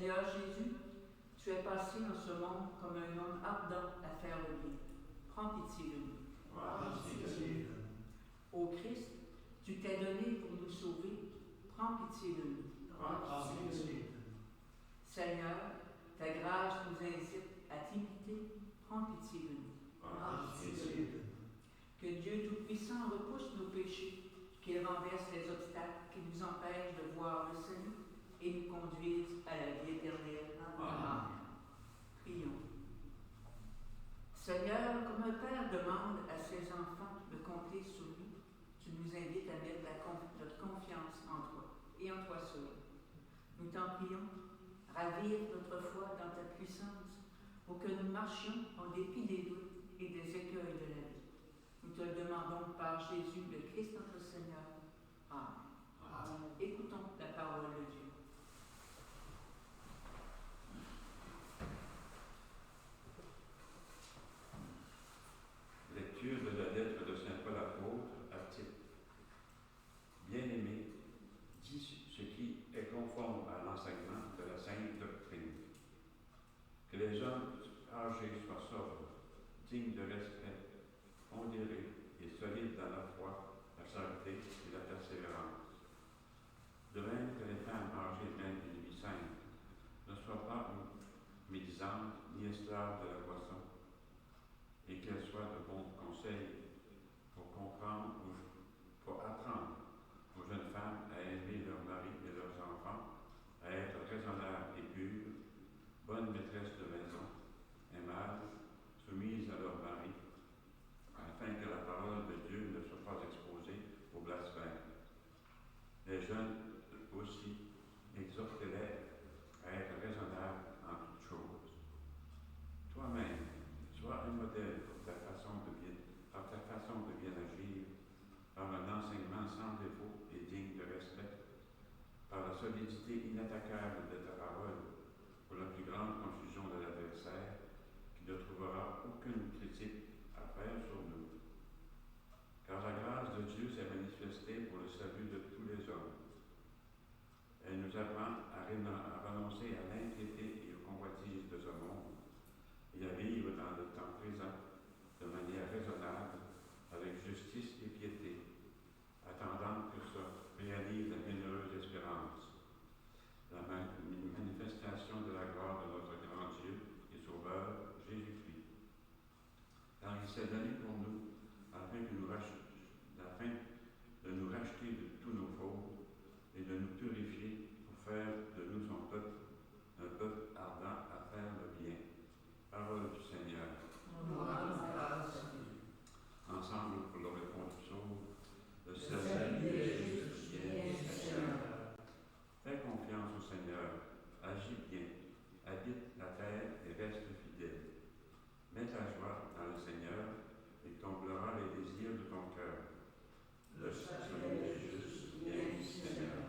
Seigneur Jésus, tu es passé dans ce monde comme un homme ardent à faire le bien. Prends pitié de nous. Ô Christ, tu t'es donné pour nous sauver. Prends pitié de nous. Seigneur, ta grâce nous incite à t'imiter. Prends pitié de nous. Que Dieu Tout-Puissant repousse nos péchés, qu'il renverse les obstacles qui nous empêchent de voir le salut et nous conduise à la vie éternelle. Amen. Prions. Seigneur, comme un père demande à ses enfants de compter sur lui, tu nous invites à mettre notre confiance en toi et en toi seul. Nous t'en prions, ravive notre foi dans ta puissance pour que nous marchions en dépit des doutes et des écueils de la vie. Nous te le demandons par Jésus, le Christ notre Seigneur. Amen. Écoutons la parole de Dieu. Lecture de la lettre de Saint Paul apôtre à Tite. Bien-aimé, dis ce qui est conforme à l'enseignement de la sainte doctrine. Que les hommes âgés soient sobres, dignes de respect, pondérés et solides dans la foi, la charité et la persévérance. De même que les femmes âgées mènent une vie sainte, ne soient pas médisantes ni esclaves de la boisson, et qu'elles soient de bons conseils pour apprendre aux jeunes femmes à aimer leurs maris et leurs enfants, à être raisonnables et pures, bonnes maîtresses de maison, aimables, soumises à leur mari, afin que la parole de Dieu ne soit pas exposée au blasphème. Les jeunes aussi, exhortez-les à être raisonnables en toutes choses. Toi-même, sois un modèle par ta façon de bien agir, par un enseignement sans défaut et digne de respect, par la solidité inattaquable de ta parole, pour la plus grande confusion de l'adversaire, qui ne trouvera aucune critique à faire sur nous. Car la grâce de Dieu s'est manifestée pour le salut de tous les hommes. Elle nous apprend à renoncer à l'impiété et aux convoitises de ce monde, et à vivre dans le temps présent de manière raisonnable, avec justice et piété, attendant que se réalise la bienheureuse espérance, la manifestation de la gloire de notre grand Dieu et Sauveur, Jésus-Christ. Car il s'est donné pour nous, afin de nous racheter de tous nos fautes et de nous purifier pour faire de nous son peuple, un peuple ardent à faire le bien. Parole du Seigneur. Ensemble pour le répondre du psaume, le salut de Jésus vient, Seigneur. Fais confiance au Seigneur, agis bien, habite la terre et reste fidèle. Mets ta joie dans le Seigneur et comblera les désirs de ton cœur. Le salut de Jésus vient, Seigneur.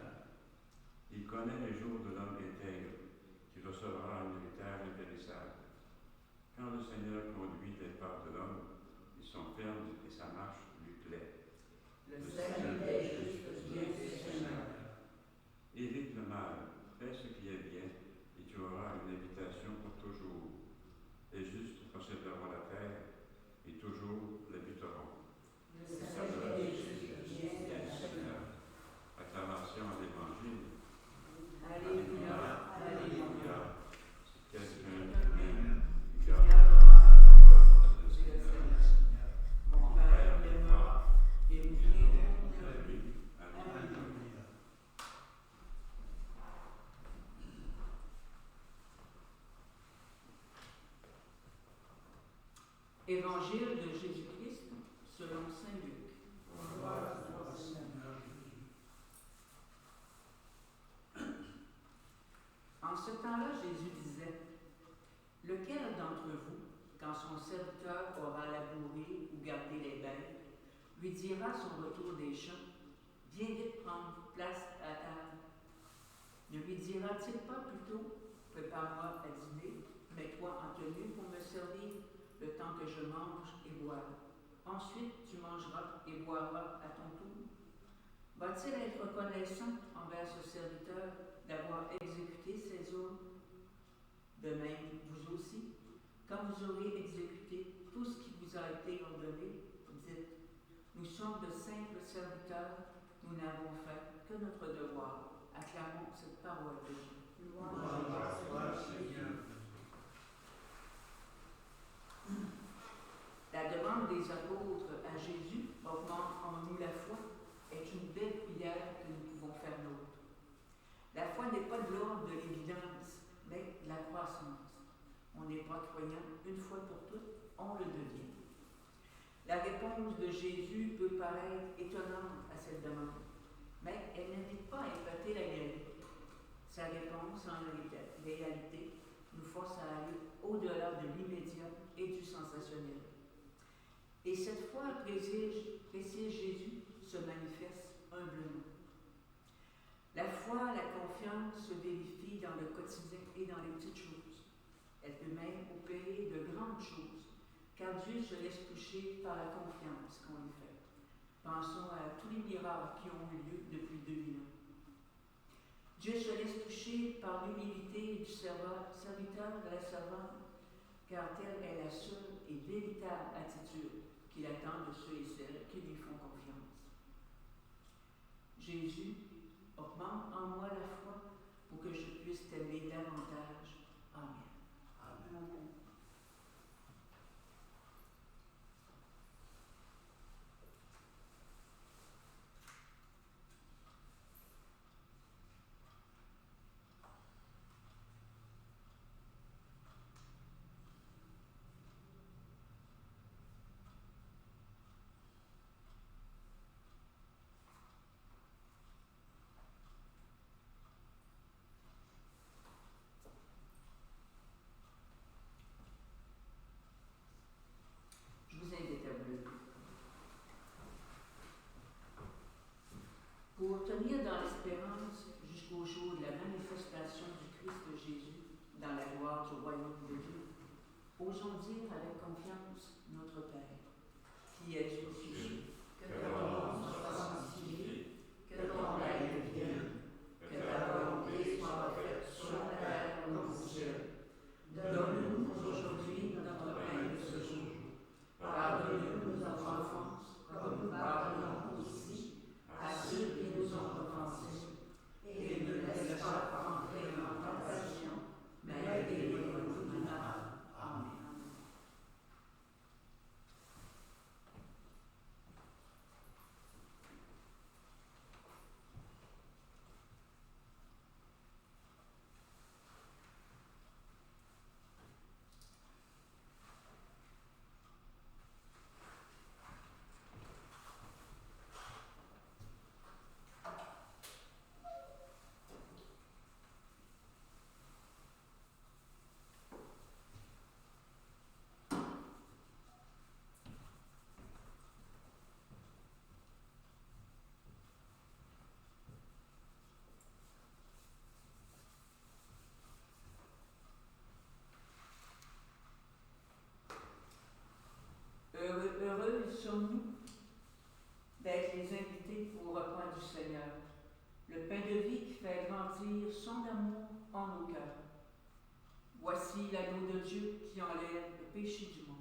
Il connaît les jours de l'homme intègre, qui recevra un héritage impérissable. Quand le Seigneur conduit les pas de l'homme, ils sont fermes et sa marche lui plaît. Le salut de Jésus vient, Seigneur. Évite le mal, fais ce qui est bien, et tu auras une habitation pour toujours. Les justes posséderont la terre, et toujours l'habiteront. Le salut de Jésus vient, Seigneur. Acclamation à l'Évangile. Alléluia, alléluia. Quelqu'un m'aime, garde la parole de Seigneur. Mon Père m'aima, et nous viendrons de lui. Alléluia. Évangile de Jésus-Christ selon saint Luc. Gloire à toi, Seigneur Jésus. En ce temps-là, Jésus disait: lequel d'entre vous, quand son serviteur aura labouré ou gardé les bêtes, lui dira à son retour des champs: viens vite prendre place à table? Ne lui dira-t-il pas plutôt: prépare-moi à dîner, mets-toi en tenue pour me servir le temps que je mange et boive. Ensuite, tu mangeras et boiras à ton tour. Va-t-il être reconnaissant envers ce serviteur d'avoir exécuté ses ordres De même, vous aussi, quand vous aurez exécuté tout ce qui vous a été ordonné, dites, nous sommes de simples serviteurs, nous n'avons fait que notre devoir. Acclamons cette parole de Dieu. La demande des apôtres à Jésus, augmente en nous la foi, est une belle prière que nous pouvons faire nôtre. La foi n'est pas de l'ordre de l'évidence, mais de la croissance. On n'est pas croyant une fois pour toutes, on le devient. La réponse de Jésus peut paraître étonnante à cette demande, mais elle n'invite pas à épater la réalité. Sa réponse, en réalité, nous force à aller au-delà de l'immédiat et du sensationnel. Et cette foi, précise Jésus, se manifeste humblement. La foi, la confiance se vérifie dans le quotidien et dans les petites choses. Elle peut même opérer de grandes choses, car Dieu se laisse toucher par la confiance qu'on lui fait. Pensons à tous les miracles qui ont eu lieu depuis 2000 ans. Dieu se laisse toucher par l'humilité du serviteur de la servante, car telle est la seule et véritable attitude qu'il attend de ceux et celles qui lui font confiance. Jésus, augmente en moi la foi pour que je puisse t'aimer davantage. Amen. Amen. Pour tenir dans l'espérance jusqu'au jour de la manifestation du Christ Jésus dans la gloire du royaume de Dieu, osons dire avec confiance notre Père, qui es aux cieux, que ton nom soit sanctifié, que ton règne vienne, que ta volonté soit faite sur la terre comme au ciel. Donne-nous aujourd'hui notre pain de ce jour. Pardonne-nous nos offenses, comme nous pardonnons aussi à ceux qui nous ont offensés, et ne nous laisse pas entrer en tentation, mais délivre-nous du mal. Amen. Heureux sommes-nous d'être les invités au repas du Seigneur, le pain de vie qui fait grandir son amour en nos cœurs. Voici l'agneau de Dieu qui enlève le péché du monde.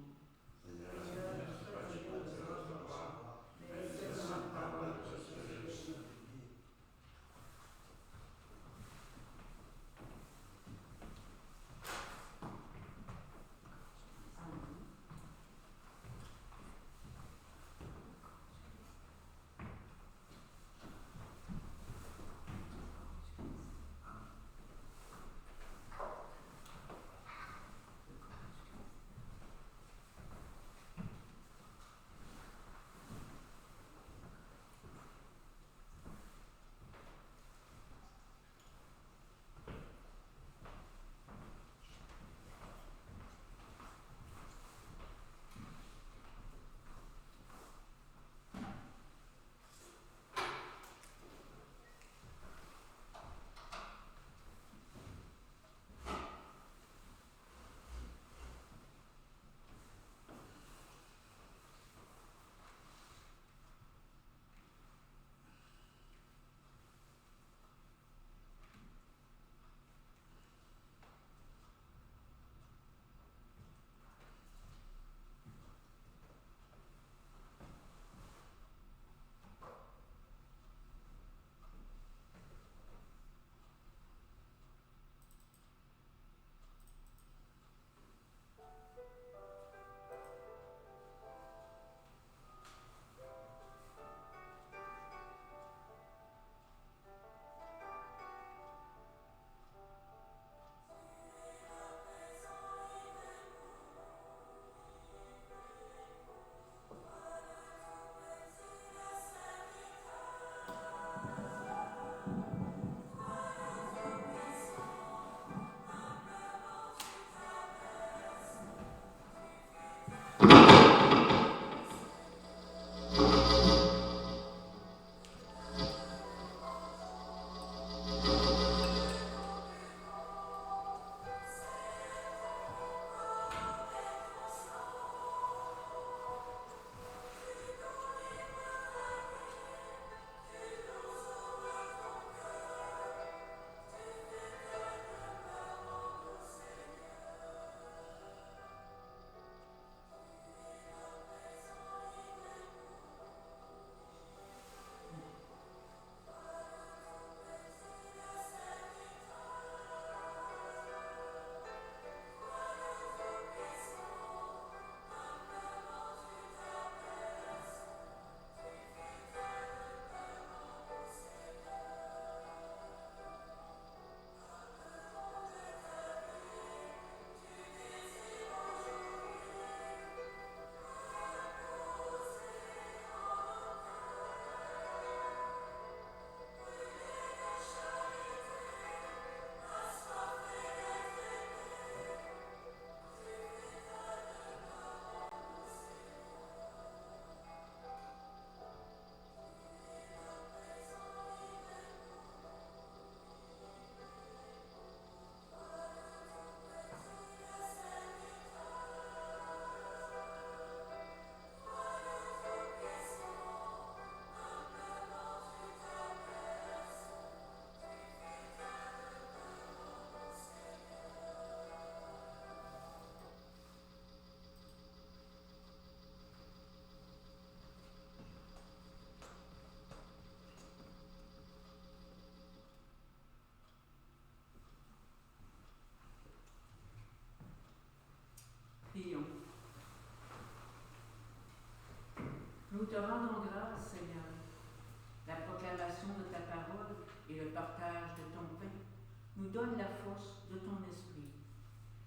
donne la force de ton esprit.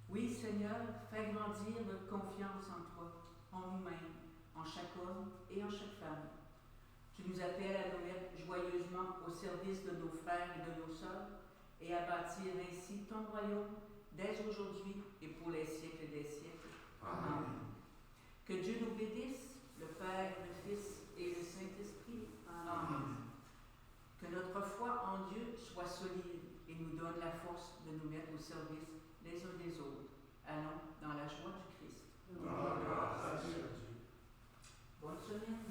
Oui, Seigneur, fais grandir notre confiance en toi, en nous-mêmes, en chaque homme et en chaque femme. Tu nous appelles à nous mettre joyeusement au service de nos frères et de nos sœurs et à bâtir ainsi ton royaume dès aujourd'hui et pour les siècles des siècles. Amen. Que Dieu nous bénisse, le Père, le Fils et le Saint-Esprit. Amen. Que notre foi en Dieu soit solide et nous donne la force de nous mettre au service les uns des autres. Allons dans la joie du Christ. Bonne semaine.